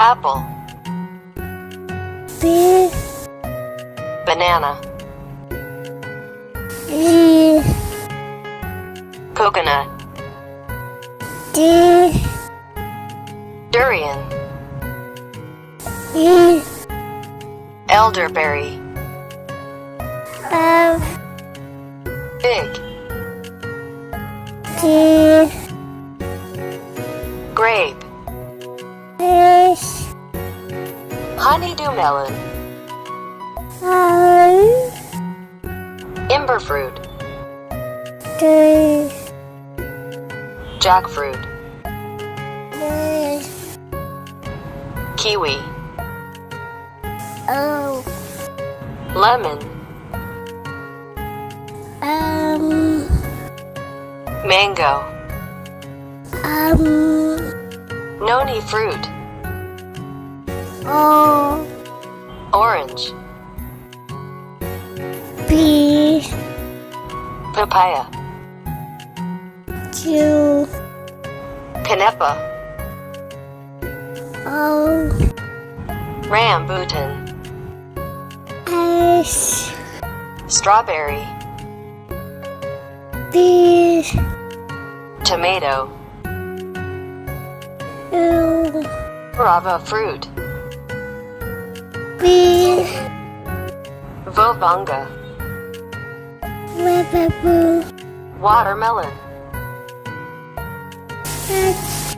Apple. B, Banana. E, Coconut. D, Durian. E, Elderberry. F, Fig. G, Grape. H, Honeydew melon. I, Ember fruit. D, Jackfruit. D, Kiwi. O, Lemon. Mango. Noni fruit. O, Orange. B, Papaya. Q, Canepa. O, Rambutan. S, Strawberry. B, Tomato. U, Guava fruit. B, Vovanga. Liverpool, Watermelon. X,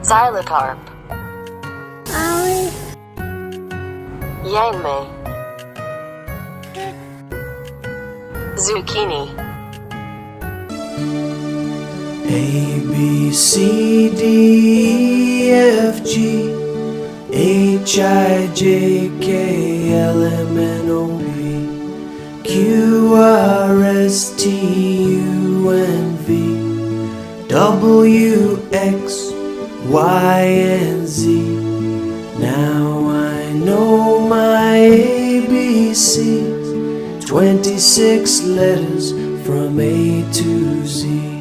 Xylocarp. Olive, Yanmei. Zucchini. A, B, C, D, E, F, G, H, I, J, K, L, M, N, O, P, Q, R, S, T, U, N, V, W, X, Y, and Z. Now I know my ABCs, 26 letters from A to Z.